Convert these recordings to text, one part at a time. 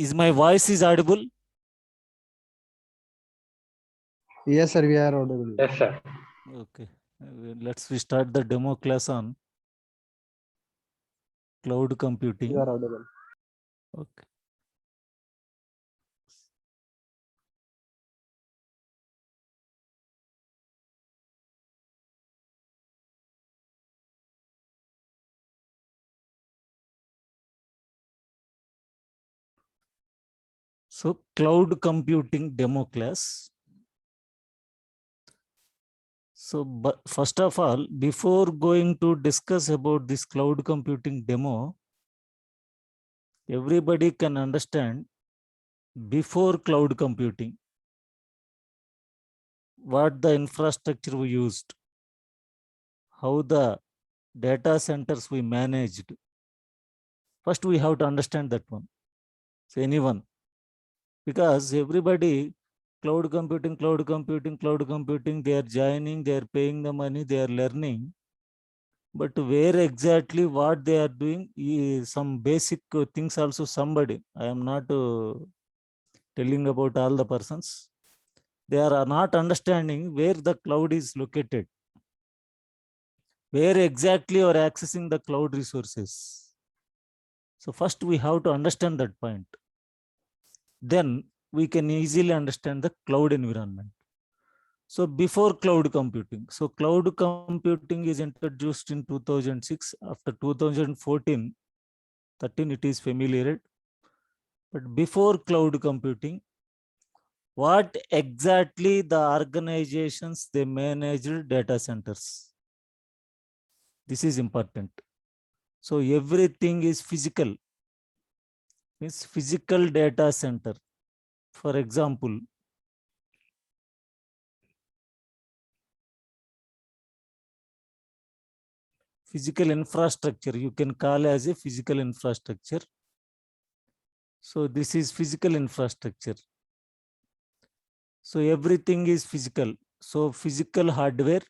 Is my voice is audible? Yes, sir, we are audible. Yes, sir. Okay. Let's we start the demo class on cloud computing. You are audible. Okay. So cloud computing demo class. So, but first of all, before going to discuss about this cloud computing demo, everybody can understand before cloud computing, what the infrastructure we used, how the data centers we managed. First, we have to understand that one. So anyone, because everybody cloud computing, they are joining, they are paying the money, they are learning. But where exactly what they are doing, some basic things also somebody, I am not telling about all the persons. They are not understanding where the cloud is located. Where exactly you are accessing the cloud resources. So first we have to understand that point. Then we can easily understand the cloud environment. So before cloud computing, so cloud computing is introduced in 2006. After 2014, 13 it is familiar. But before cloud computing, what exactly the organizations they managed data centers? This is important. So everything is physical. Means physical data center. For example, physical infrastructure, you can call as a physical infrastructure. So this is physical infrastructure. So everything is physical. So physical hardware,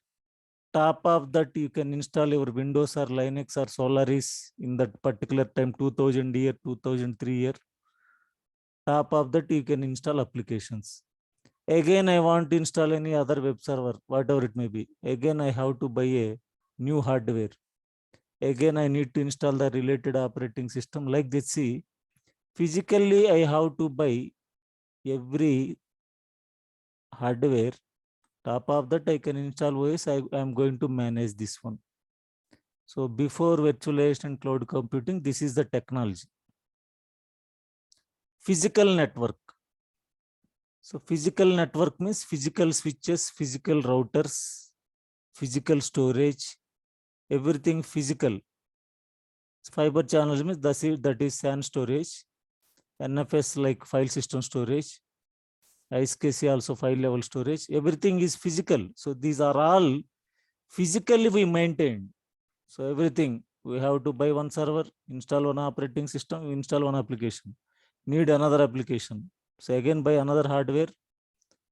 top of that you can install your Windows or Linux or Solaris in that particular time, 2000 year, 2003 year. Top of that you can install applications. Again, I want to install any other web server, whatever it may be. Again, I have to buy a new hardware. Again, I need to install the related operating system. Like this, see, physically I have to buy every hardware. Top of that, I can install OS. I am going to manage this one. So before virtualization and cloud computing, this is the technology. Physical network. So physical network means physical switches, physical routers, physical storage, everything physical. Fiber channels means that is SAN storage, NFS like file system storage, ISKC also file level storage. Everything is physical. So these are all physically we maintain. So everything we have to buy one server, install one operating system, install one application, need another application. So again buy another hardware,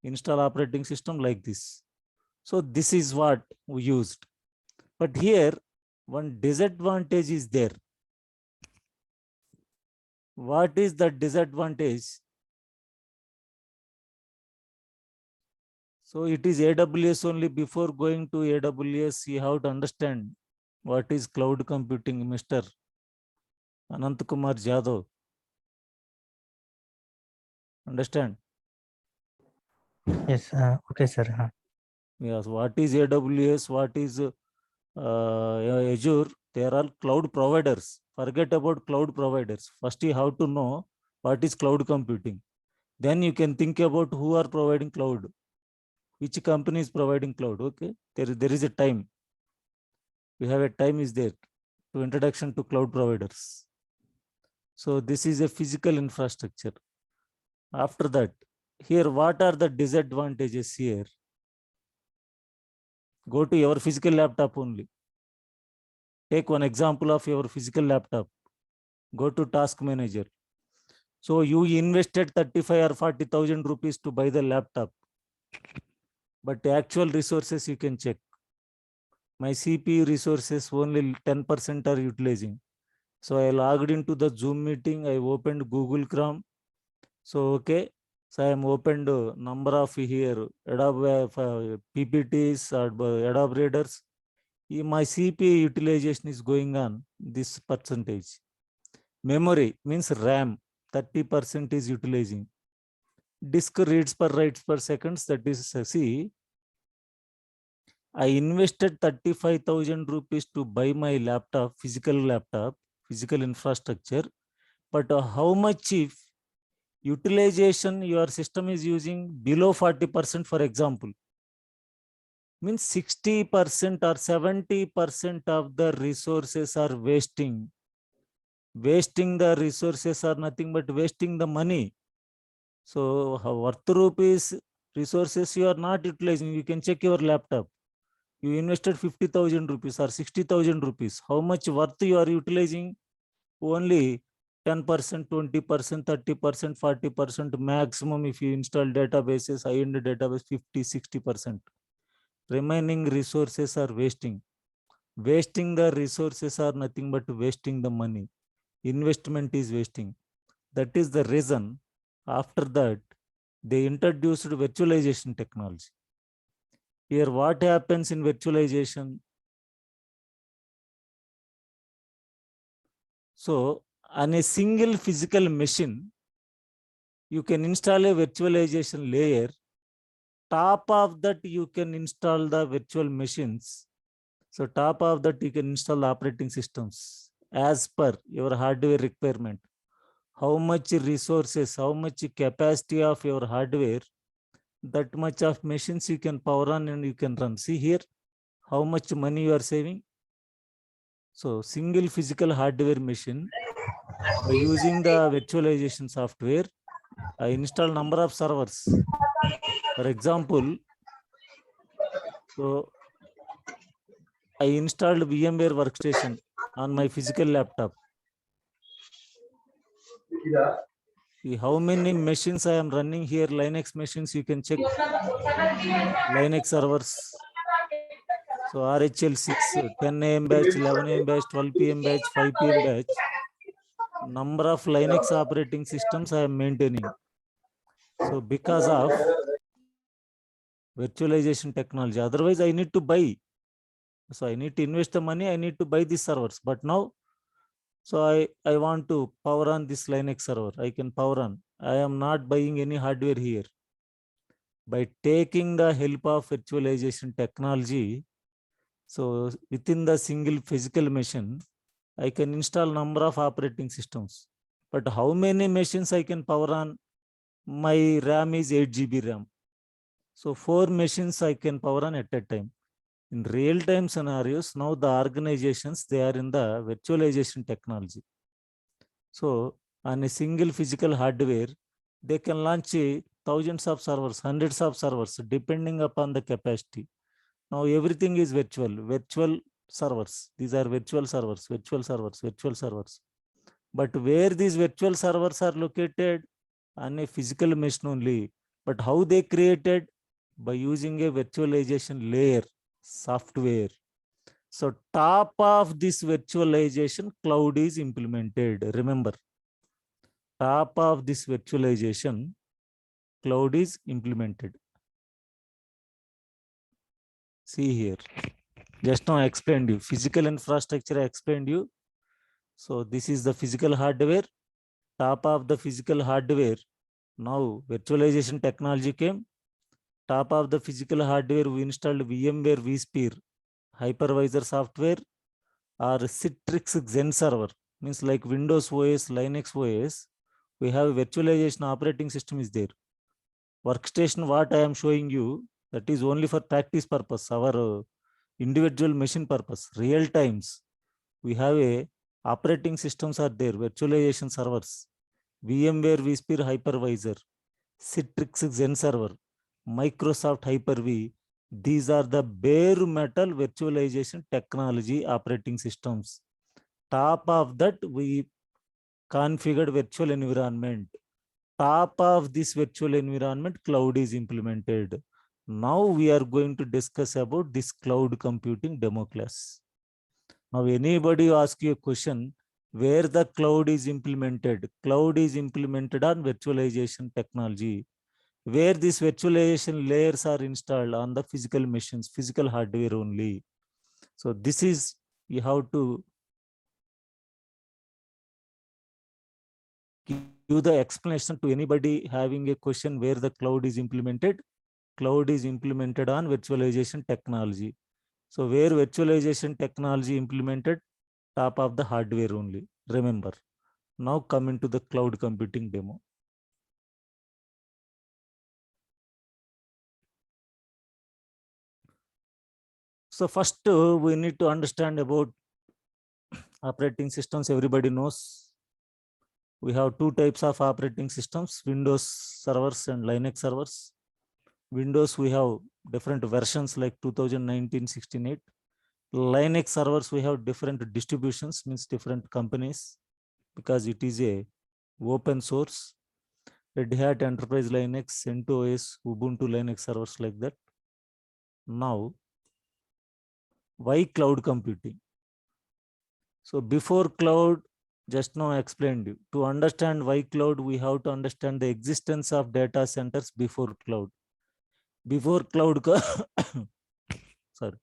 install operating system like this. So this is what we used. But here one disadvantage is there. What is the disadvantage? So it is AWS only. Before going to AWS, you have to understand what is cloud computing, Mr. Anant Kumar Jadhav. Understand? Yes, okay, sir. Yes, what is AWS? What is Azure? They are all cloud providers. Forget about cloud providers. First, you have to know what is cloud computing. Then you can think about who are providing cloud. Which company is providing cloud? Okay, there is a time. We have a time is there to introduction to cloud providers. So this is a physical infrastructure. After that, here what are the disadvantages here? Go to your physical laptop only. Take one example of your physical laptop. Go to task manager. So you invested 35 or 40,000 rupees to buy the laptop. But the actual resources you can check. My CPU resources only 10% are utilizing. So I logged into the Zoom meeting. I opened Google Chrome. So, okay. So I am opened number of here Adobe PPTs or Adobe readers. My CPU utilization is going on this percentage. Memory means RAM, 30% is utilizing. Disk reads per writes per seconds, that is, see, I invested 35,000 rupees to buy my laptop, physical infrastructure. But how much if utilization your system is using below 40%, for example, means 60% or 70% of the resources are wasting. Wasting the resources are nothing but wasting the money. So worth rupees resources you are not utilizing. You can check your laptop. You invested 50,000 rupees or 60,000 rupees. How much worth you are utilizing? Only 10%, 20%, 30%, 40% maximum. If you install databases, high-end database, 50, 60%. Remaining resources are wasting. Wasting the resources are nothing but wasting the money. Investment is wasting. That is the reason after that they introduced virtualization technology. Here what happens in virtualization? So on a single physical machine, you can install a virtualization layer. Top of that, you can install the virtual machines. So top of that, you can install the operating systems as per your hardware requirement. How much resources, how much capacity of your hardware, that much of machines you can power on and you can run. See here, how much money you are saving. So single physical hardware machine, by using the virtualization software, I install number of servers. For example, so I installed VMware workstation on my physical laptop. See how many machines I am running here, Linux machines, you can check. Linux servers. So RHL 6, 10 AM batch, 11 AM batch, 12 PM batch, 5 PM batch. Number of Linux operating systems I am maintaining. So because of virtualization technology, otherwise I need to buy. So I need to invest the money, I need to buy these servers. But now, so I want to power on this Linux server. I can power on. I am not buying any hardware here. By taking the help of virtualization technology, so within the single physical machine, I can install number of operating systems. But how many machines I can power on? My RAM is 8 GB RAM. So 4 machines I can power on at a time. In real-time scenarios, now the organizations, they are in the virtualization technology. So on a single physical hardware, they can launch thousands of servers, hundreds of servers, depending upon the capacity. Now everything is virtual servers. These are virtual servers, virtual servers, virtual servers. But where these virtual servers are located? On a physical machine only. But how they created? By using a virtualization layer, software. So top of this virtualization, cloud is implemented. Remember, top of this virtualization, cloud is implemented. See here, just now I explained you, physical infrastructure I explained you. So this is the physical hardware, top of the physical hardware. Now virtualization technology came. Top of the physical hardware, we installed VMware vSphere hypervisor software or Citrix Xen server. Means like Windows OS, Linux OS, we have virtualization operating system is there. Workstation, what I am showing you, that is only for practice purpose, our individual machine purpose. Real times, we have a operating systems are there, virtualization servers, VMware vSphere hypervisor, Citrix Xen server, Microsoft Hyper-V. These are the bare metal virtualization technology operating systems. Top of that, we configured virtual environment. Top of this virtual environment, cloud is implemented. Now we are going to discuss about this cloud computing demo class. Now anybody ask you a question, where the cloud is implemented on virtualization technology, where these virtualization layers are installed on the physical machines, physical hardware only. So this is, you have to give the explanation to anybody having a question where the cloud is implemented. Cloud is implemented on virtualization technology. So where virtualization technology implemented, top of the hardware only. Remember. Now come into the cloud computing demo. So first we need to understand about operating systems. Everybody knows we have two types of operating systems, Windows servers and Linux servers. Windows, we have different versions like 2019 16.8. Linux servers, we have different distributions, means different companies, because it is a open source. Red Hat Enterprise Linux, CentOS, Ubuntu Linux servers, like that. Now, why cloud computing? So before cloud, just now I explained you. To understand why cloud, we have to understand the existence of data centers before cloud. Before cloud, sorry,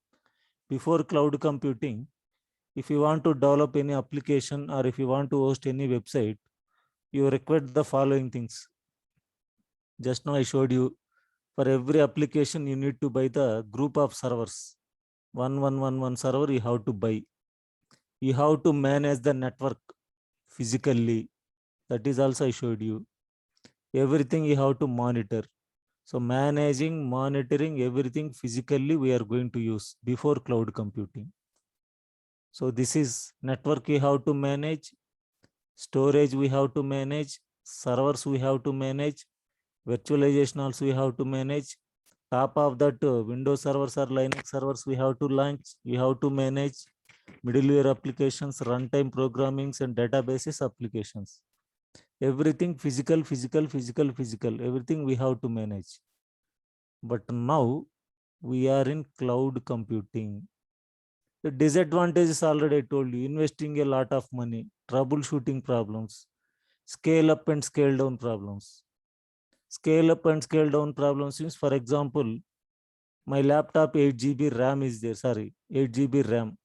before cloud computing, if you want to develop any application or if you want to host any website, you require the following things. Just now I showed you, for every application, you need to buy the group of servers. One server you have to buy. You have to manage the network physically. That is also I showed you. Everything you have to monitor. So managing, monitoring everything physically we are going to use before cloud computing. So this is network we have to manage, storage we have to manage, servers we have to manage, virtualization also we have to manage. Top of that, Windows servers or Linux servers we have to launch, we have to manage middleware applications, runtime programmings and databases applications. Everything physical, everything we have to manage. But now we are in cloud computing. The disadvantages already I told you, investing a lot of money, troubleshooting problems, scale up and scale down problems. Scale up and scale down problems means, for example, my laptop 8 GB RAM is there, 8 GB RAM.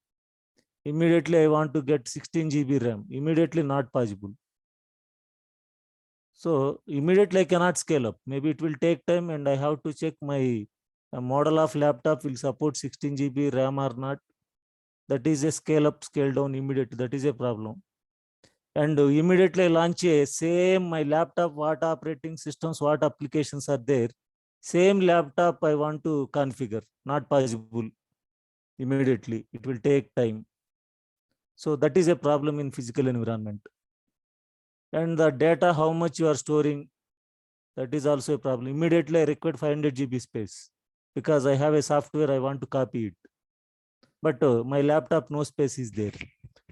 Immediately I want to get 16 GB RAM, immediately not possible. So immediately I cannot scale up. Maybe it will take time and I have to check my model of laptop will support 16 GB RAM or not. That is a scale up, scale down immediately. That is a problem. And immediately launch a same my laptop, what operating systems, what applications are there. Same laptop I want to configure. Not possible immediately. It will take time. So that is a problem in physical environment. And the data, how much you are storing, that is also a problem. Immediately I require 500 GB space because I have a software, I want to copy it. But my laptop, no space is there.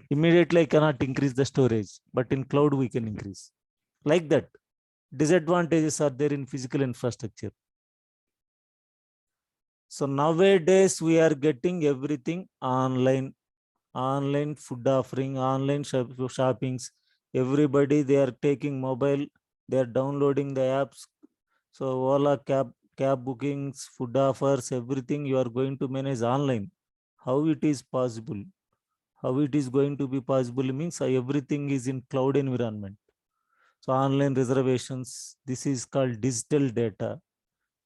Immediately I cannot increase the storage, but in cloud we can increase. Like that, disadvantages are there in physical infrastructure. So nowadays we are getting everything online, online food offering, online shoppings. Everybody, they are taking mobile, they are downloading the apps. So Ola cab bookings, food offers, everything you are going to manage online. How it is possible? How it is going to be possible means everything is in cloud environment. So online reservations, this is called digital data.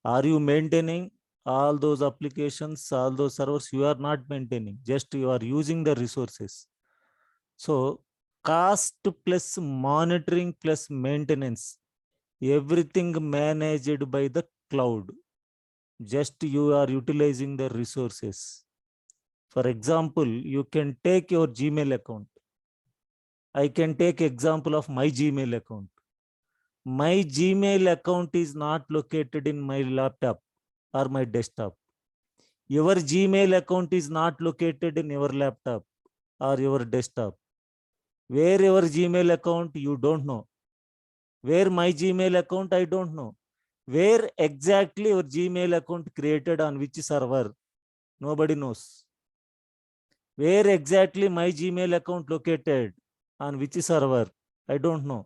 Are you maintaining all those applications, all those servers? You are not maintaining, just you are using the resources. So cost plus monitoring plus maintenance, everything managed by the cloud. Just you are utilizing the resources. For example, you can take your Gmail account. I can take example of my Gmail account. My Gmail account is not located in my laptop or my desktop. Your Gmail account is not located in your laptop or your desktop. Where your Gmail account, you don't know. Where my Gmail account, I don't know. Where exactly your Gmail account created on which server, nobody knows. Where exactly my Gmail account located On which server? I don't know.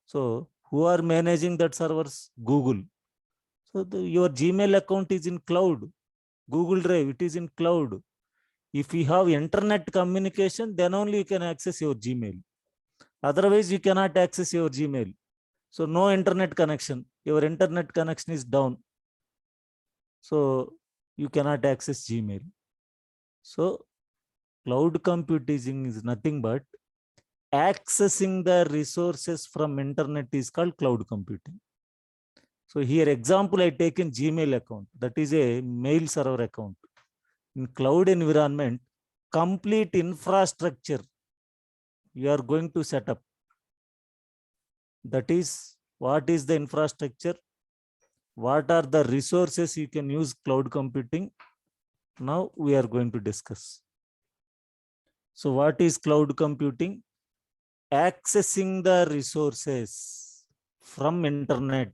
So who are managing that servers? Google. So your Gmail account is in cloud. Google Drive, it is in cloud. If you have internet communication, then only you can access your Gmail. Otherwise, you cannot access your Gmail. So no internet connection. Your internet connection is down. So you cannot access Gmail. So cloud computing is nothing but accessing the resources from internet is called cloud computing. So here example I take in Gmail account. That is a mail server account. In cloud environment, complete infrastructure you are going to set up. That is, what is the infrastructure? What are the resources you can use cloud computing? Now we are going to discuss. So what is cloud computing? Accessing the resources from internet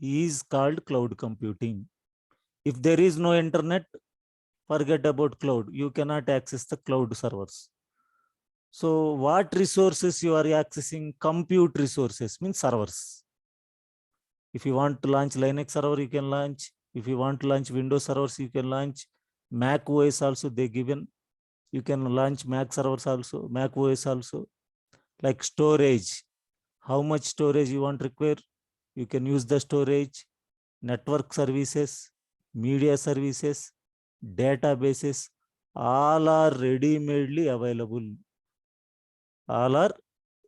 is called cloud computing. If there is no internet, forget about cloud. You cannot access the cloud servers. So what resources you are accessing? Compute resources means servers. If you want to launch Linux server, you can launch. If you want to launch Windows servers, you can launch. Mac OS also they given. You can launch Mac servers also, Mac OS also. Like storage, how much storage you want to require? You can use the storage, network services, media services, databases, all are ready-madely available. All are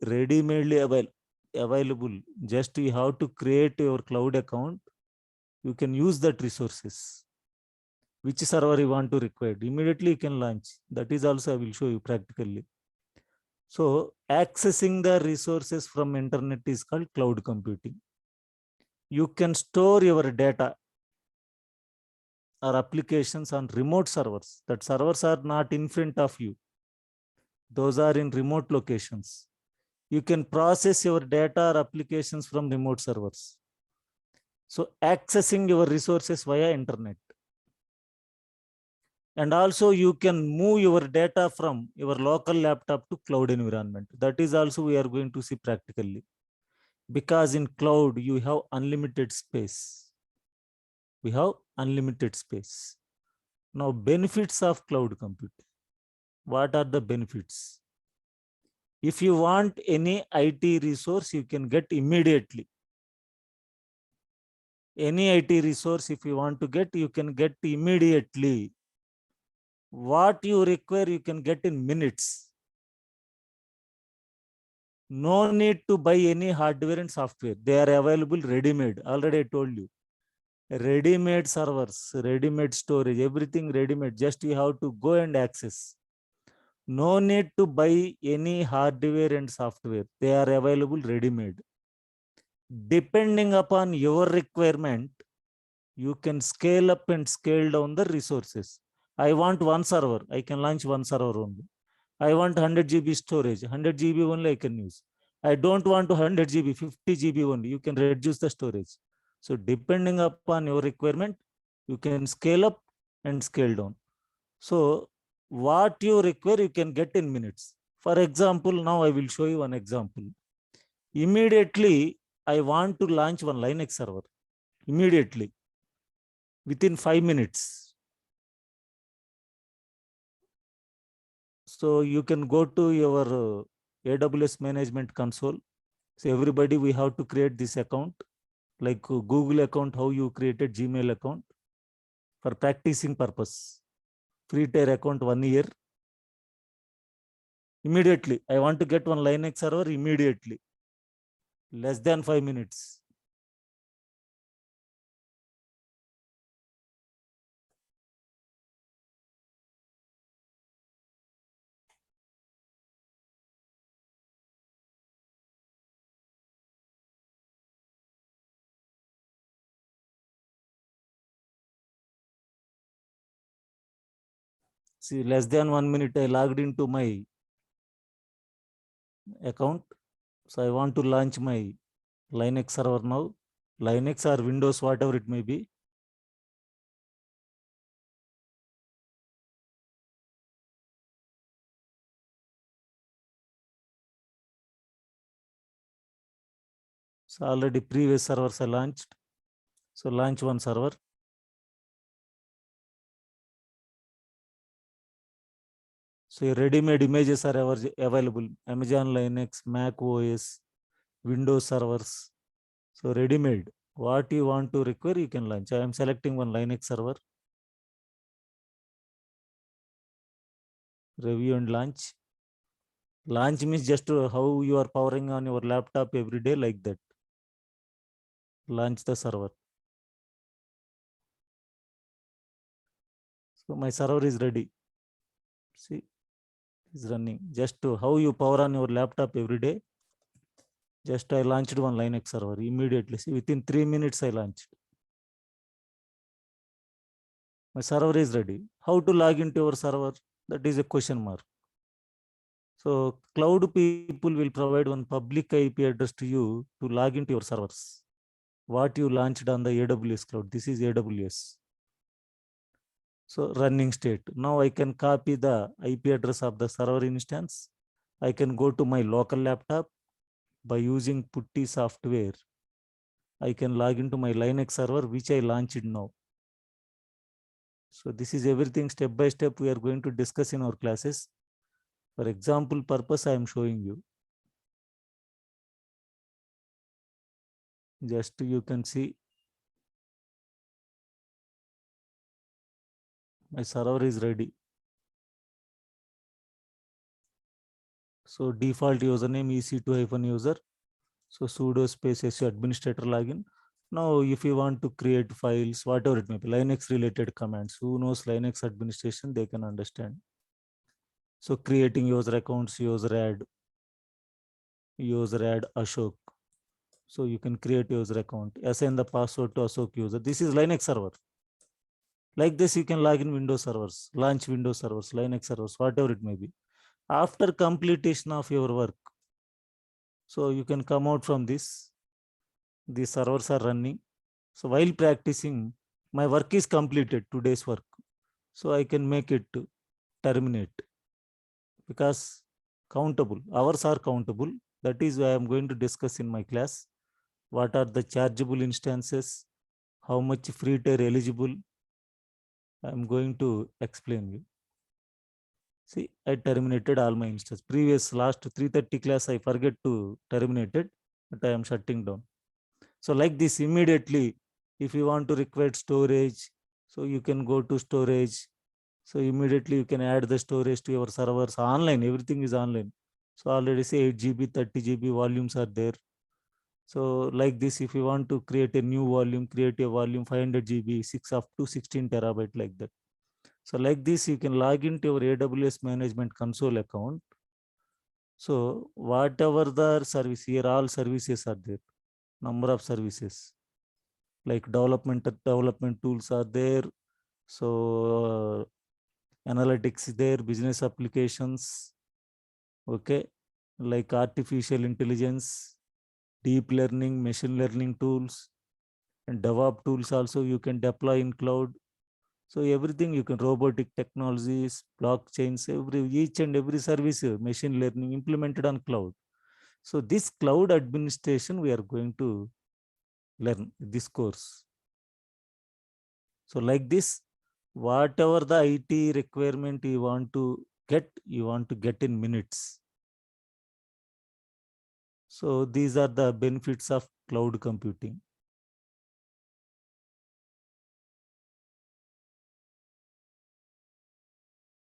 ready-madely available. Just you have to create your cloud account. You can use that resources. Which server you want to require? Immediately you can launch. That is also I will show you practically. So accessing the resources from internet is called cloud computing. You can store your data or applications on remote servers. That servers are not in front of you. Those are in remote locations. You can process your data or applications from remote servers. So accessing your resources via internet. And also you can move your data from your local laptop to cloud environment. That is also we are going to see practically. Because in cloud, you have unlimited space. We have unlimited space. Now, benefits of cloud computing. What are the benefits? If you want any IT resource, you can get immediately. Any IT resource, if you want to get, you can get immediately. What you require, you can get in minutes. No need to buy any hardware and software. They are available ready-made. Already I told you. Ready-made servers, ready-made storage, everything ready-made. Just you have to go and access. No need to buy any hardware and software. They are available ready-made. Depending upon your requirement, you can scale up and scale down the resources. I want one server. I can launch one server only. I want 100 GB storage. 100 GB only I can use. I don't want 100 GB, 50 GB only. You can reduce the storage. So depending upon your requirement, you can scale up and scale down. So what you require, you can get in minutes. For example, now I will show you one example. Immediately, I want to launch one Linux server. Immediately, within 5 minutes. So you can go to your AWS management console. So everybody, we have to create this account, like Google account, how you created Gmail account for practicing purpose. Free tier account 1 year. Immediately, I want to get one Linux server immediately. Less than 5 minutes. See, less than 1 minute, I logged into my account. So I want to launch my Linux server now. Linux or Windows, whatever it may be. So already previous servers are launched. So launch one server. So your ready-made images are available. Amazon Linux, Mac OS, Windows servers. So ready-made. What you want to require, you can launch. I am selecting one Linux server. Review and launch. Launch means just how you are powering on your laptop every day, like that. Launch the server. So my server is ready. See, it's running. Just to how you power on your laptop every day. Just I launched one Linux server immediately. See, within 3 minutes I launched. My server is ready. How to log into your server? That is a question mark. So cloud people will provide one public IP address to you to log into your servers. What you launched on the AWS cloud. This is AWS. So running state. Now I can copy the IP address of the server instance. I can go to my local laptop by using Putty software. I can log into my Linux server, which I launched now. So this is everything step by step we are going to discuss in our classes. For example purpose, I am showing you. Just you can see my server is ready. So default username EC2-user. So sudo space su administrator login. Now, if you want to create files, whatever it may be, Linux related commands, who knows Linux administration, they can understand. So creating user accounts, user add Ashok. So you can create user account, assign the password to Ashok user. This is Linux server. Like this, you can log in Windows servers, launch Windows servers, Linux servers, whatever it may be. After completion of your work, so you can come out from this. These servers are running. So while practicing, my work is completed, today's work. So I can make it terminate because countable, hours are countable. That is why I'm going to discuss in my class. What are the chargeable instances? How much free tier eligible? I'm going to explain you. See, I terminated all my instances. Previous last 3:30 class, I forget to terminate it, but I am shutting down. So like this immediately, if you want to require storage, so you can go to storage. So immediately you can add the storage to your servers online. Everything is online. So already say 8 GB, 30 GB volumes are there. So like this, if you want to create a new volume, create a volume 500 GB, 6 up to 16 terabyte like that. So like this, you can log into your AWS management console account. So whatever the service here, all services are there. Number of services like development tools are there. So analytics is there, business applications, okay, like artificial intelligence, deep learning, machine learning tools, and DevOps tools also you can deploy in cloud. So everything you can, robotic technologies, blockchains, each and every service, machine learning implemented on cloud. So this cloud administration we are going to learn this course. So like this, whatever the IT requirement you want to get in minutes. So these are the benefits of cloud computing.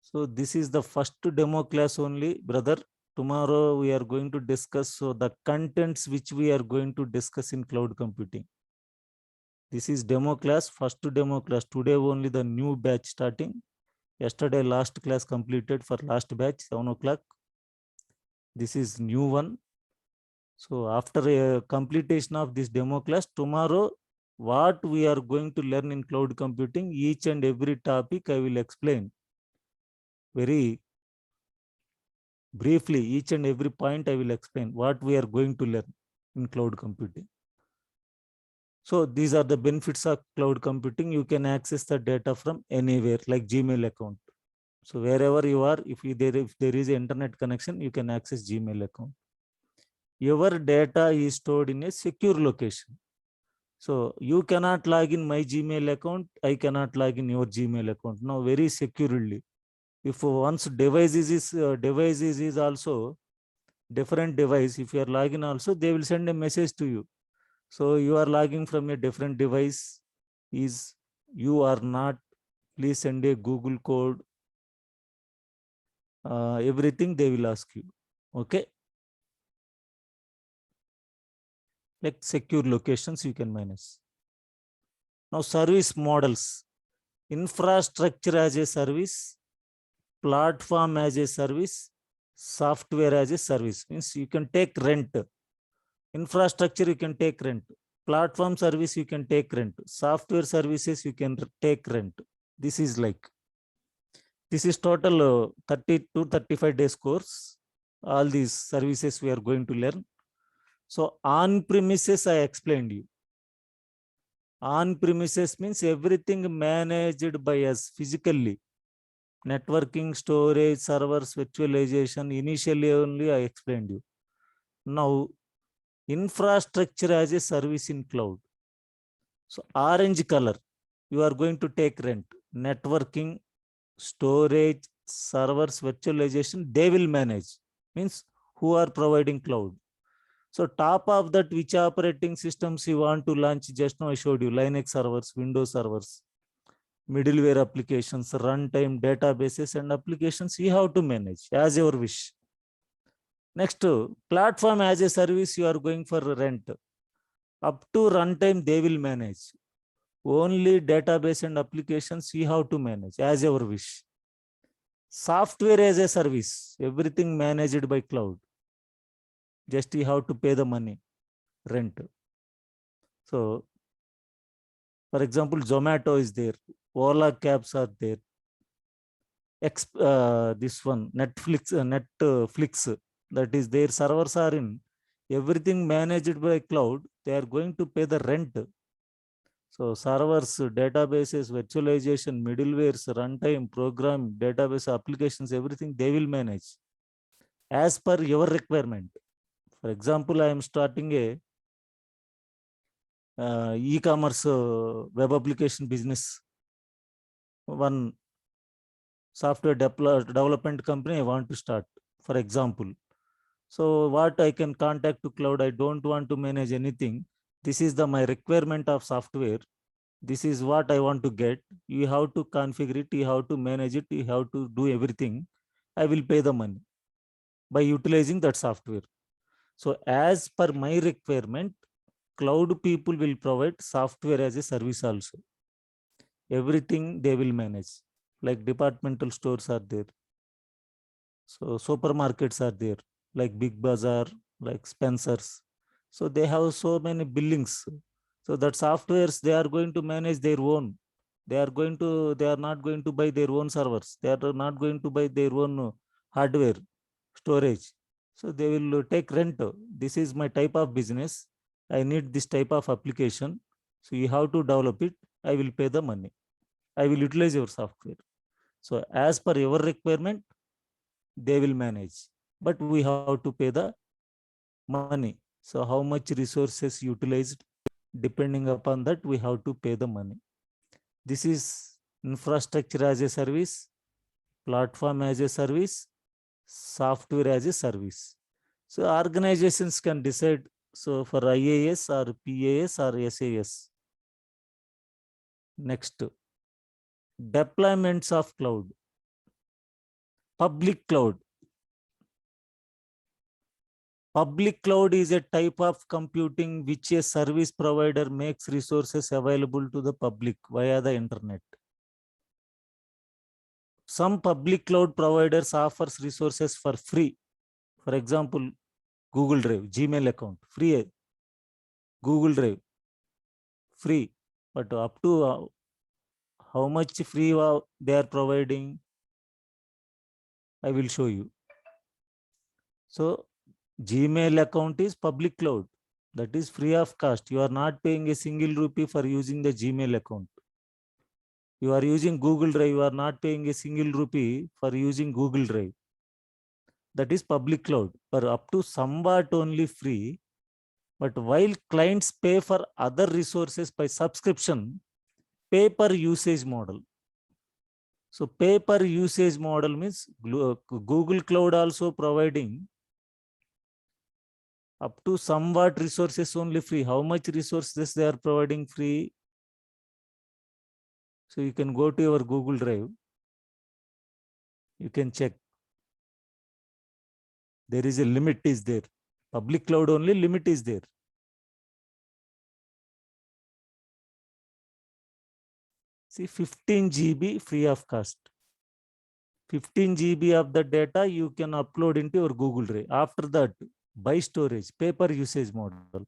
So this is the first demo class only, brother. Tomorrow we are going to discuss the contents which we are going to discuss in cloud computing. This is demo class, first demo class. Today only the new batch starting. Yesterday last class completed for last batch, 7 o'clock. This is new one. So after a completion of this demo class, tomorrow what we are going to learn in cloud computing, each and every topic I will explain very briefly. Each and every point I will explain what we are going to learn in cloud computing. So these are the benefits of cloud computing. You can access the data from anywhere, like Gmail account. So wherever you are, if there is an internet connection, you can access Gmail account. your data is stored in a secure location. So you cannot log in my Gmail account. I cannot log in your Gmail account. Now very securely. If once device is also different device, if you are logging also, they will send a message to you. So you are logging from a different device. Is you are not. Please send a Google code. Everything they will ask you. Okay. Like secure locations you can manage. Now service models. Infrastructure as a service, platform as a service, software as a service. Means you can take rent. Infrastructure you can take rent. Platform service you can take rent. Software services you can take rent. This is total 30 to 35 days course. All these services we are going to learn. So on premises I explained you. On premises means everything managed by us physically. Networking, storage, servers, virtualization. Initially only I explained you. Now infrastructure as a service in cloud. So orange color, you are going to take rent. Networking, storage, servers, virtualization, they will manage. Means who are providing cloud. So top of that, which operating systems you want to launch? Just now I showed you Linux servers, Windows servers, middleware applications, runtime databases and applications you have to manage as your wish. Next, platform as a service you are going for rent. Up to runtime they will manage. Only database and applications you have to manage as your wish. Software as a service, everything managed by cloud. Just you have to pay the money, rent. So, for example, Zomato is there, Ola cabs are there. This one, Netflix, that is their servers are in. Everything managed by cloud, they are going to pay the rent. So servers, databases, virtualization, middlewares, runtime, program, database applications, everything they will manage as per your requirement. For example, I am starting a e-commerce web application business. One software development company I want to start, for example. So what I can contact to cloud, I don't want to manage anything. This is my requirement of software. This is what I want to get. You have to configure it, you have to manage it, you have to do everything. I will pay the money by utilizing that software. So as per my requirement, cloud people will provide software as a service also. Everything they will manage. Like departmental stores are there. So supermarkets are there, like Big Bazaar, like Spencer's. So they have so many billings. So that softwares they are going to manage their own. They are not going to buy their own servers. They are not going to buy their own hardware, storage. So they will take rent. This is my type of business. I need this type of application. So you have to develop it. I will pay the money. I will utilize your software. So as per your requirement, they will manage. But we have to pay the money. So how much resources utilized, depending upon that, we have to pay the money. This is infrastructure as a service, platform as a service, software as a service. So organizations can decide. So for IAS or PAS or SAS. Next, deployments of cloud. Public cloud. Public cloud is a type of computing which a service provider makes resources available to the public via the internet. Some public cloud providers offers resources for free. For example, Google Drive, Gmail account, free. Google Drive, free. But up to how much free they are providing, I will show you. So Gmail account is public cloud. That is free of cost. You are not paying a single rupee for using the Gmail account. You are using Google Drive. You are not paying a single rupee for using Google Drive. that is public cloud, but up to somewhat only free. But while clients pay for other resources by subscription, pay per usage model. So pay per usage model means Google Cloud also providing up to somewhat resources only free. How much resources they are providing free? So you can go to your Google Drive. You can check. There is a limit is there. Public cloud only limit is there. See, 15 GB free of cost. 15 GB of the data you can upload into your Google Drive. After that, buy storage, pay per usage model.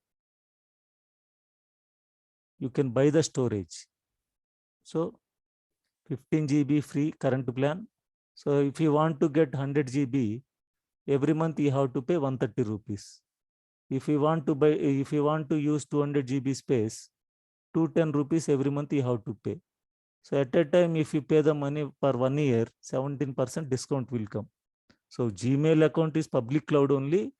You can buy the storage. So 15 GB free current plan. So if you want to get 100 GB, every month you have to pay 130 rupees. If you want to use 200 GB space, 210 rupees every month you have to pay. So at a time, if you pay the money for 1 year, 17% discount will come. So Gmail account is public cloud only,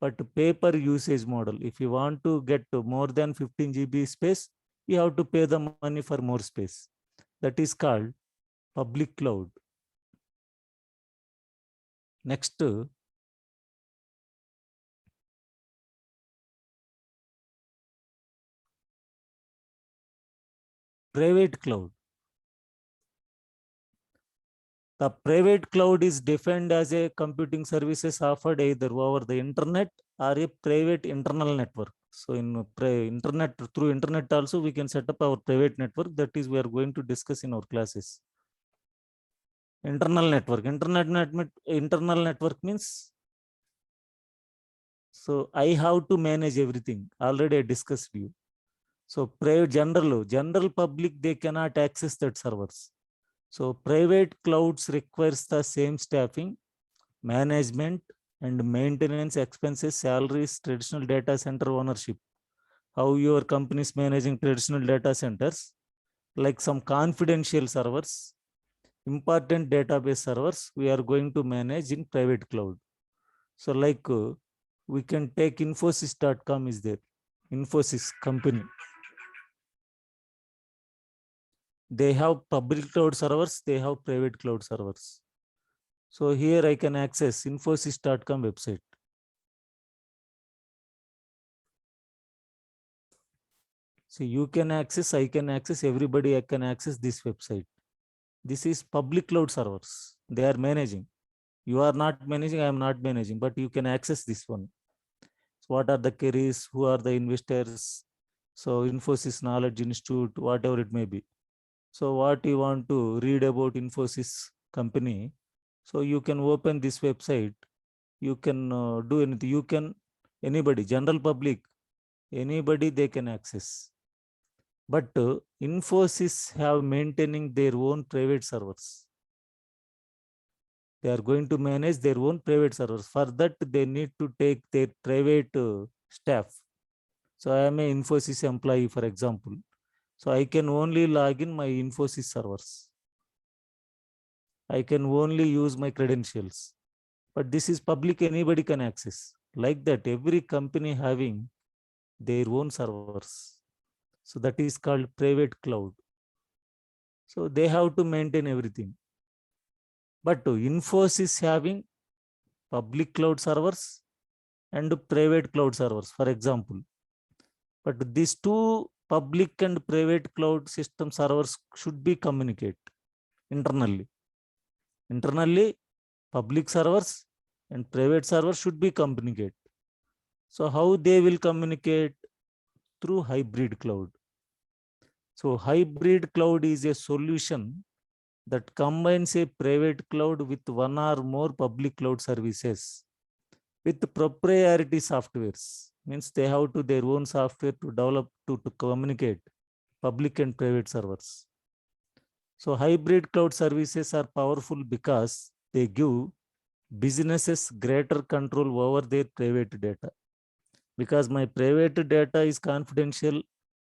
but pay per usage model. If you want to get more than 15 GB space, you have to pay the money for more space. That is called public cloud. Next, private cloud. The private cloud is defined as a computing services offered either over the internet or a private internal network. So in internet, through internet also we can set up our private network. That is we are going to discuss in our classes. Internal network. Internal network means, so I have to manage everything. Already I discussed you. So private general public, they cannot access that servers. So private clouds requires the same staffing, management and maintenance expenses, salaries, traditional data center ownership. How your company is managing traditional data centers, like some confidential servers, important database servers, we are going to manage in private cloud. So like we can take Infosys.com is there, Infosys company. They have public cloud servers, they have private cloud servers. So here I can access Infosys.com website. So you can access, I can access, everybody can access this website. This is public cloud servers. They are managing. You are not managing, I am not managing, but you can access this one. So what are the queries? Who are the investors? So Infosys Knowledge Institute, whatever it may be. So what you want to read about Infosys company, so you can open this website. You can do anything. You can, anybody, general public, anybody they can access. But Infosys have maintaining their own private servers. They are going to manage their own private servers. For that, they need to take their private staff. So I am an Infosys employee, for example. So I can only log in my Infosys servers. I can only use my credentials. But this is public, anybody can access. Like that, every company having their own servers. So that is called private cloud. So they have to maintain everything. But Infosys having public cloud servers and private cloud servers, for example. But these two public and private cloud system servers should be communicate internally. Internally, public servers and private servers should be communicate. So how they will communicate? Through hybrid cloud. So hybrid cloud is a solution that combines a private cloud with one or more public cloud services with proprietary softwares. Means they have to their own software to develop to communicate public and private servers. So hybrid cloud services are powerful because they give businesses greater control over their private data. Because my private data is confidential,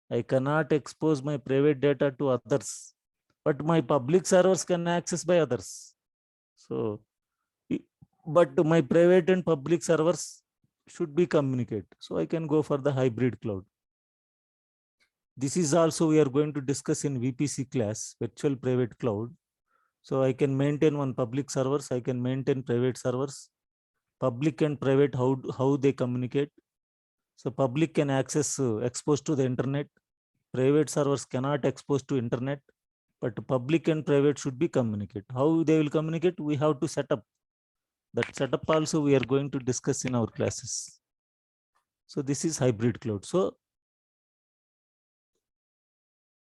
I cannot expose my private data to others, but my public servers can access by others. So but my private and public servers should be communicate. So I can go for the hybrid cloud. This is also we are going to discuss in VPC class, virtual private cloud. So I can maintain one public servers, I can maintain private servers, public and private, how they communicate. So public can access exposed to the internet, private servers cannot expose to internet, but public and private should be communicate. How they will communicate, we have to set up. That setup also we are going to discuss in our classes. So this is hybrid cloud. So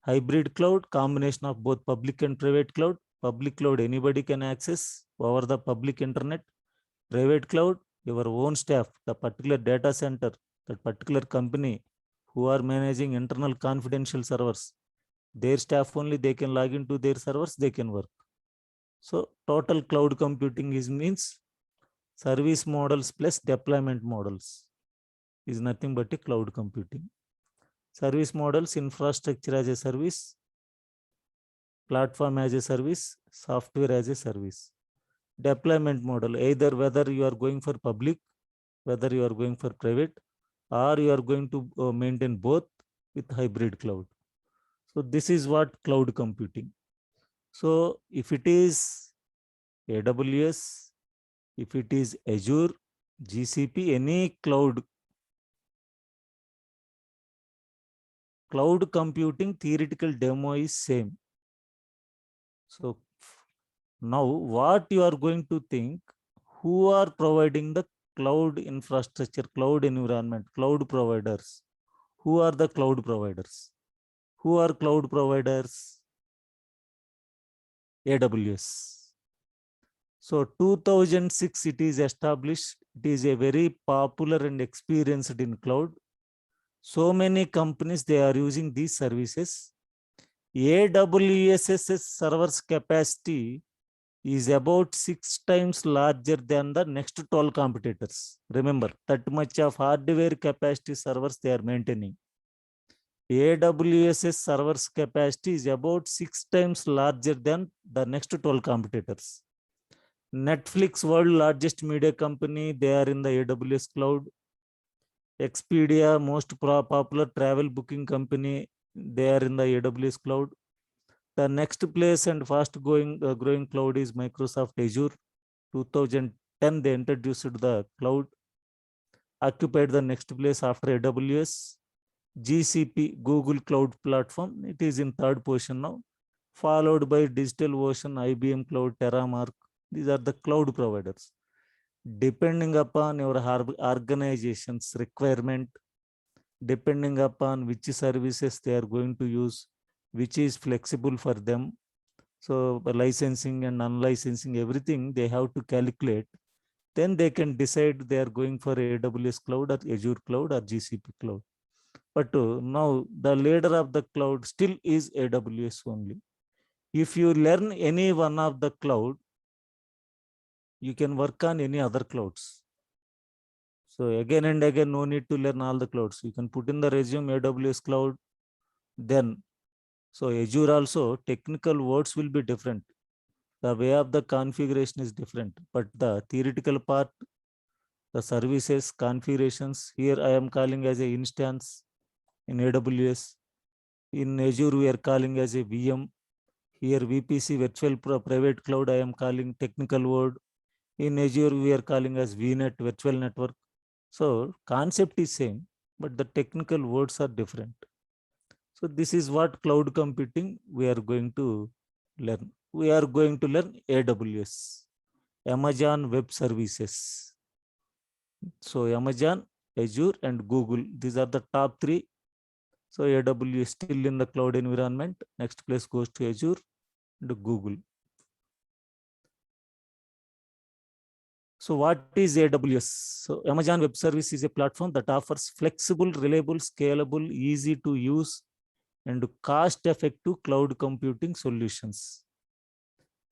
hybrid cloud, combination of both public and private cloud. Public cloud, anybody can access over the public internet. Private cloud, your own staff, the particular data center, that particular company who are managing internal confidential servers, their staff only, they can log into their servers, they can work. So total cloud computing is means service models plus deployment models is nothing but a cloud computing. Service models, infrastructure as a service, platform as a service, software as a service. Deployment model, either whether you are going for public, whether you are going for private, or you are going to maintain both with hybrid cloud. So this is what cloud computing. So if it is AWS, if it is Azure, GCP, any cloud computing theoretical demo is same. So now what you are going to think, who are providing the cloud infrastructure, cloud environment, cloud providers? Who are the cloud providers? Who are cloud providers? AWS. So 2006 it is established. It is a very popular and experienced in cloud. So many companies, they are using these services. AWS's servers capacity is about 6 times larger than the next 12 competitors. Remember, that much of hardware capacity servers they are maintaining. AWS's servers capacity is about 6 times larger than the next 12 competitors. Netflix, world largest media company, they are in the AWS cloud. Expedia, most popular travel booking company, they are in the AWS cloud. The next place and fast growing cloud is Microsoft Azure. 2010 they introduced the cloud, occupied the next place after AWS. GCP, Google Cloud Platform, it is in third position now, followed by DigitalOcean, IBM Cloud, Terramark. These are the cloud providers. Depending upon your organization's requirement, depending upon which services they are going to use, which is flexible for them. So licensing and unlicensing, everything they have to calculate. Then they can decide they are going for AWS cloud or Azure cloud or GCP cloud. But now the leader of the cloud still is AWS only. If you learn any one of the cloud, you can work on any other clouds. So again and again, no need to learn all the clouds. You can put in the resume AWS cloud. Then, so Azure also, technical words will be different. The way of the configuration is different, but the theoretical part, the services, configurations, here I am calling as a instance in AWS. In Azure, we are calling as a VM. Here VPC, virtual private cloud, I am calling technical word. In Azure, we are calling as VNet, virtual network. So concept is same, but the technical words are different. So this is what cloud computing we are going to learn. We are going to learn AWS, Amazon Web Services. So Amazon, Azure, and Google, these are the top three. So AWS still in the cloud environment. Next place goes to Azure and Google. So what is AWS? So Amazon Web Service is a platform that offers flexible, reliable, scalable, easy to use, and cost-effective cloud computing solutions.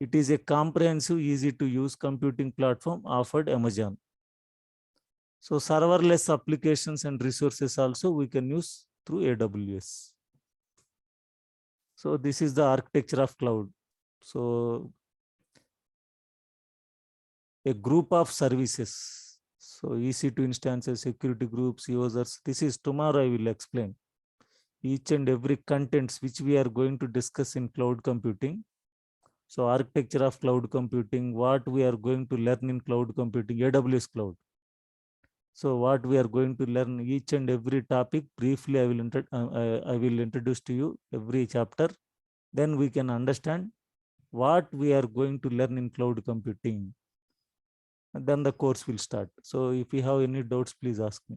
It is a comprehensive, easy to use computing platform offered Amazon. So serverless applications and resources also we can use through AWS. So this is the architecture of cloud. So a group of services. So EC2 instances, security groups, users. This is tomorrow I will explain each and every contents which we are going to discuss in cloud computing. So architecture of cloud computing, what we are going to learn in cloud computing, AWS cloud. So what we are going to learn each and every topic briefly, I will introduce to you every chapter. Then we can understand what we are going to learn in cloud computing. And then the course will start. So if you have any doubts, please ask me.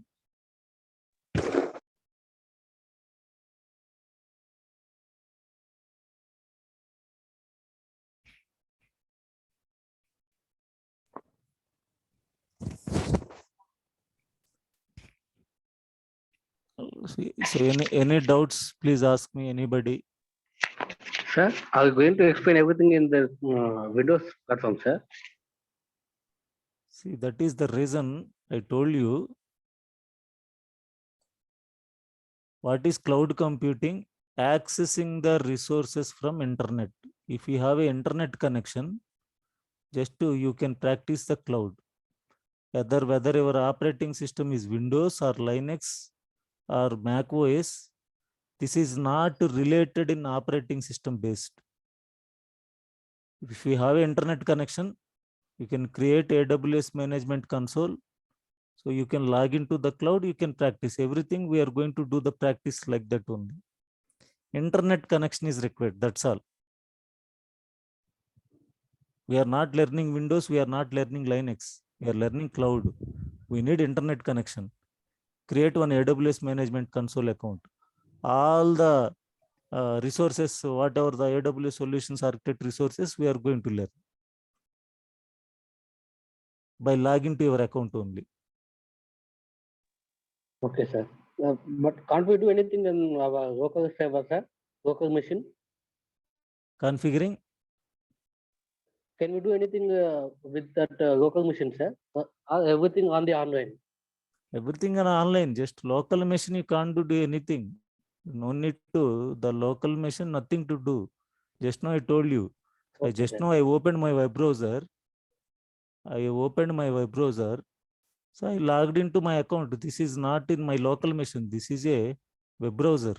So any doubts, please ask me, anybody. Sir, are you going to explain everything in the Windows platform, sir? See, that is the reason I told you. What is cloud computing? Accessing the resources from internet. If you have an internet connection, you can practice the cloud. Whether your operating system is Windows or Linux or Mac OS, this is not related in operating system based. If you have an internet connection, you can create AWS management console. So you can log into the cloud, you can practice everything. We are going to do the practice like that only. Internet connection is required, that's all. We are not learning Windows, we are not learning Linux, we are learning cloud. We need internet connection. Create one AWS management console account. All the resources, whatever the AWS solutions architect resources, we are going to learn by logging to your account only. Okay, sir. But can't we do anything in our local server, sir? Local machine? Configuring, Can we do anything with that local machine, sir? Everything on the online? everything are online, just local machine you can't do anything. No need to, the local machine, nothing to do. Just now I told you. Okay, sir. I opened my web browser. So I logged into my account. This is not in my local machine. This is a web browser.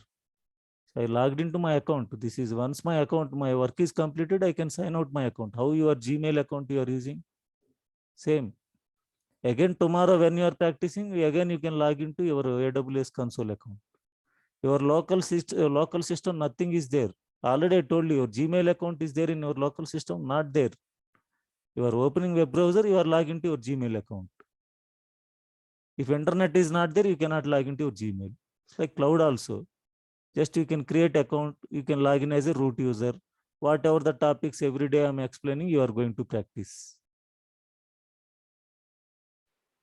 So I logged into my account. This is once my account, my work is completed, I can sign out my account. How your Gmail account you are using? Same. Again, tomorrow when you are practicing, again you can log into your AWS console account. Your local system, nothing is there. Already I told you, your Gmail account is there in your local system, not there. You are opening web browser, you are logging into your Gmail account. If internet is not there, you cannot log into your Gmail. It's like cloud also. Just you can create account, you can log in as a root user. Whatever the topics every day I'm explaining, you are going to practice.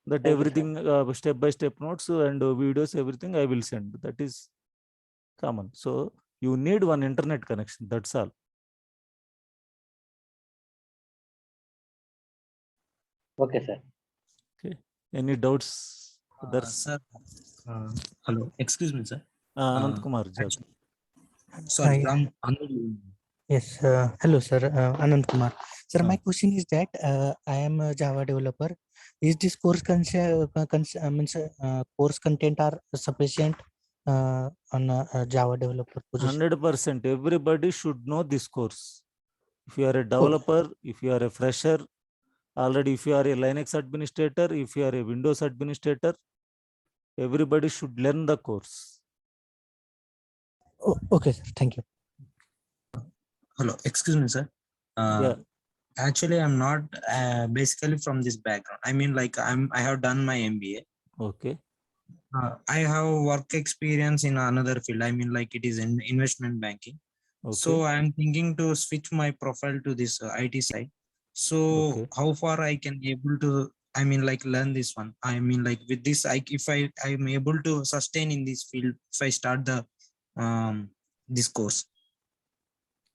That Thank you, everything step by step notes and videos, everything I will send. That is common. So you need one internet connection. That's all. Okay, sir. Okay. Any doubts? Others? Sir, hello. Excuse me, sir. Anant Kumar. Actually, sorry, Hi. I'm Anil. Yes, hello sir, Anand Kumar. Sir, my Ah. question is that I am a Java developer. Is this course course content are sufficient on a Java developer position? 100%. Everybody should know this course. If you are a Okay. developer, if you are a fresher, already if you are a Linux administrator, if you are a Windows administrator, everybody should learn the course. Oh, okay, sir. Thank you. Hello, excuse me, sir. Yeah. Actually, I'm not basically from this background. I mean, like I have done my MBA. Okay. I have work experience in another field. I mean, like it is in investment banking. Okay. So I'm thinking to switch my profile to this IT side. So Okay. how far I can able to, I mean, like learn this one. I mean, like with this, if I'm able to sustain in this field, if I start the this course.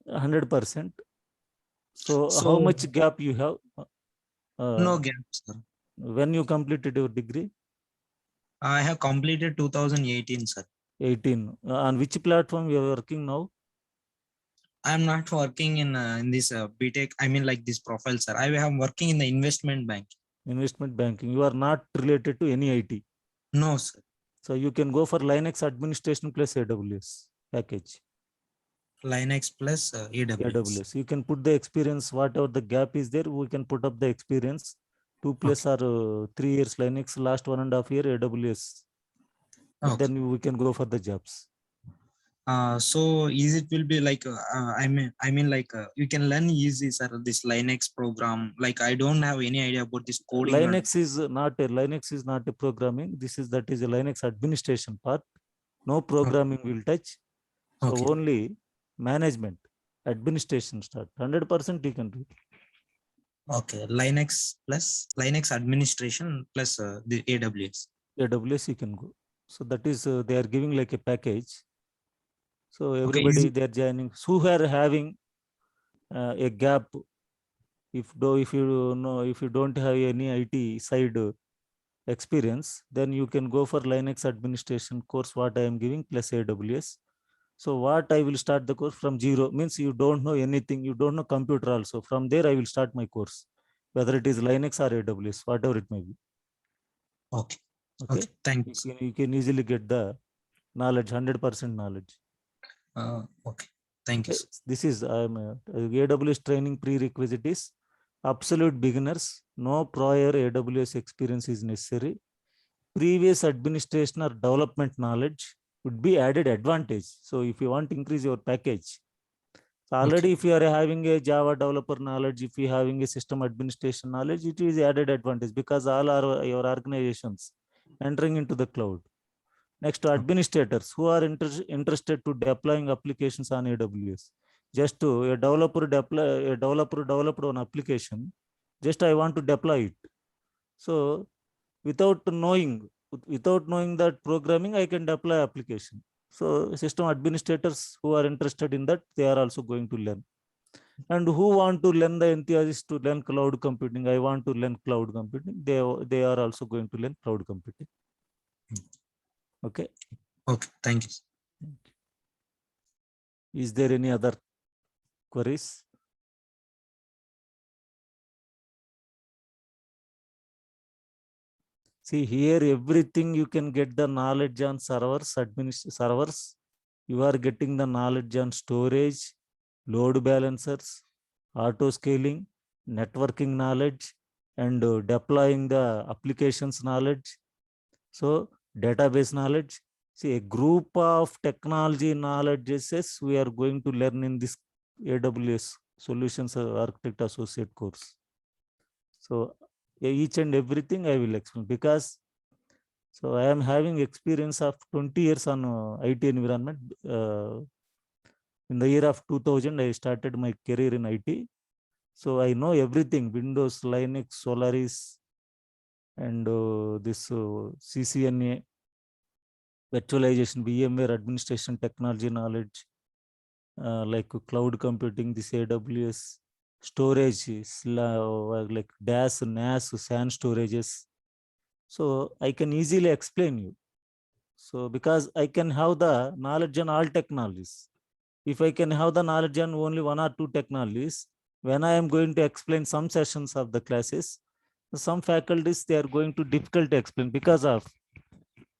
100%. So how So much gap you have? no gap, sir. When you completed your degree? I have completed 2018, sir. 18. On which platform you are working now? I'm not working in this BTech. I mean, like this profile, sir. I am working in the investment bank. Investment banking. You are not related to any IT. No, sir. So you can go for Linux administration plus AWS package. Linux plus AWS. AWS. You can put the experience, whatever the gap is there, we can put up the experience. 2+ or 3 years Linux, last 1.5 year AWS. Okay. Then we can go for the jobs. So is it will be like I mean like you can learn easy, sir, this Linux program. Like I don't have any idea about this coding. Linux is not a programming. This is that is a Linux administration part. No programming will touch. So Okay. only management, administration start. 100% you can do. Okay, Linux plus Linux administration plus the AWS. AWS you can go. So that is they are giving like a package. So Okay, everybody they are joining. Who are having a gap. If you don't have any IT side experience, then you can go for Linux administration course. What I am giving plus AWS. So what I will start the course from zero means you don't know anything. You don't know computer also. From there I will start my course, whether it is Linux or AWS, whatever it may be. Okay. Okay. Okay. Thanks. You can easily get the knowledge, 100% knowledge. Okay. Thank you. Okay. This is AWS training prerequisite is absolute beginners. No prior AWS experience is necessary. Previous administration or development knowledge would be added advantage. So if you want to increase your package, so already if you are having a Java developer knowledge, if you are having a system administration knowledge, it is added advantage because all are your organizations entering into the cloud. Next to administrators who are interested to deploying applications on AWS. Just to a developer developed one application, just I want to deploy it. So without knowing that programming, I can deploy application. So system administrators who are interested in that, they are also going to learn. And who want to learn the enthusiasts to learn cloud computing, I want to learn cloud computing, they are also going to learn cloud computing. Okay. Okay. Thank you. Is there any other queries? See here, everything you can get the knowledge on servers, servers. You are getting the knowledge on storage, load balancers, auto scaling, networking knowledge, and deploying the applications knowledge. So database knowledge. See, a group of technology knowledges we are going to learn in this AWS Solutions Architect Associate course. So each and everything I will explain because so I am having experience of 20 years on IT environment. In the year of 2000, I started my career in IT. So I know everything, Windows, Linux, Solaris, and this CCNA, virtualization, VMware administration technology knowledge, like cloud computing, this AWS, storage, like DAS, NAS, SAN storages. So I can easily explain you. So because I can have the knowledge on all technologies. If I can have the knowledge on only one or two technologies, when I am going to explain some sessions of the classes, some faculties, they are going to difficult to explain because of,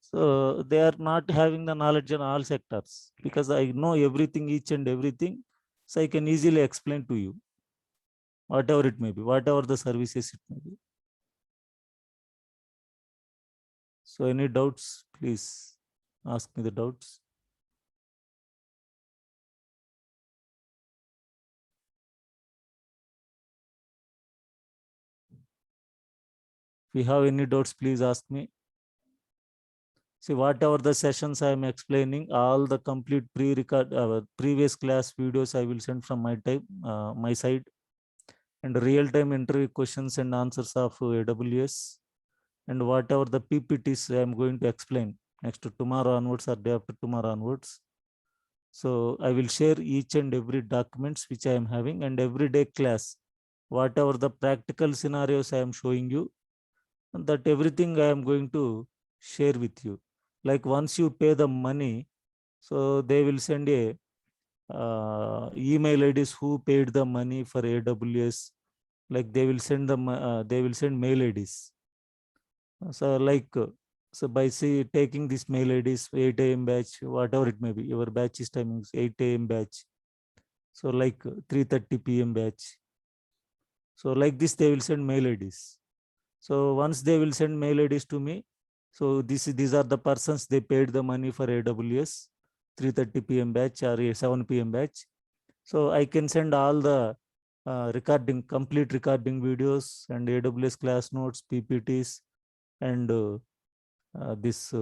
so they are not having the knowledge on all sectors because I know everything, each and everything. So I can easily explain to you, whatever it may be, whatever the services it may be. So any doubts, please ask me the doubts. If you have any doubts, please ask me. See, whatever the sessions I am explaining, all the complete pre-record, previous class videos I will send from my side, and real-time interview questions and answers of AWS, and whatever the PPTs I am going to explain next to tomorrow onwards or day after tomorrow onwards. So I will share each and every documents which I am having, and everyday class, whatever the practical scenarios I am showing you, that everything I am going to share with you. Like once you pay the money, so they will send a email IDs who paid the money for AWS, like they will send them, they will send mail IDs. So like, so by taking this mail IDs, 8 a.m. batch, whatever it may be, your batch is timings 8 a.m. batch. So like 3:30 p.m. batch. So like this, they will send mail IDs. So once they will send mail IDs to me, so these are the persons they paid the money for AWS, 3:30 p.m. batch or a 7 p.m. batch. So I can send all the complete recording videos and AWS class notes, PPTs, and this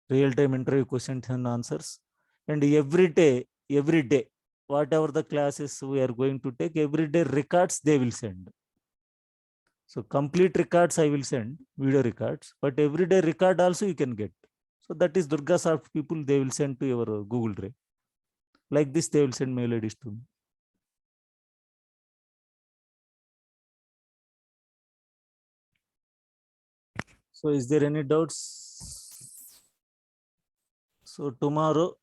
real-time interview questions and answers. And every day, whatever the classes we are going to take, every day records they will send. So complete records I will send, video records, but everyday record also you can get. So that is DurgaSoft people, they will send to your Google Drive. Like this, they will send mail IDs to me. So is there any doubts? So tomorrow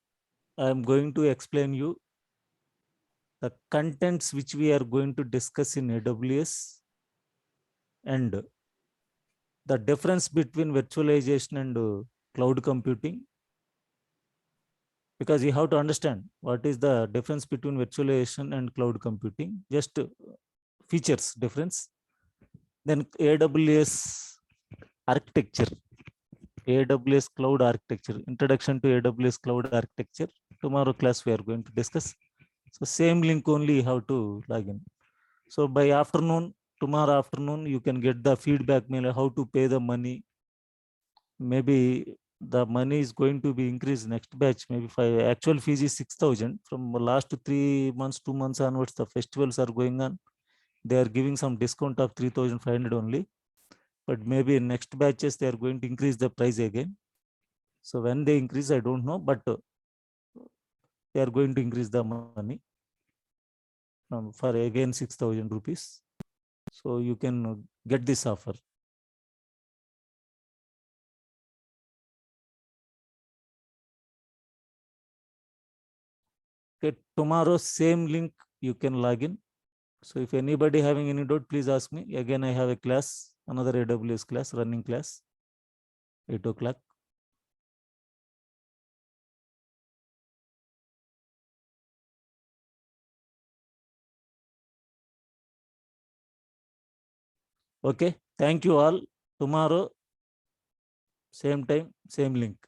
I am going to explain you the contents which we are going to discuss in AWS and the difference between virtualization and cloud computing, because you have to understand what is the difference between virtualization and cloud computing, just features difference. Then AWS architecture, AWS cloud architecture, introduction to AWS cloud architecture. Tomorrow class we are going to discuss. So same link only you have to log in. So by afternoon, tomorrow afternoon, you can get the feedback mail how to pay the money. Maybe the money is going to be increased next batch. Maybe actual fees is 6,000. From last 3 months, 2 months onwards, the festivals are going on. They are giving some discount of 3,500 only. But maybe in next batches, they are going to increase the price again. So when they increase, I don't know, but they are going to increase the money for again 6,000 rupees. So you can get this offer. Okay, tomorrow same link you can log in. So if anybody having any doubt, please ask me. Again, I have a class, another AWS class, running class, 8 o'clock. Okay, thank you all. Tomorrow, same time, same link.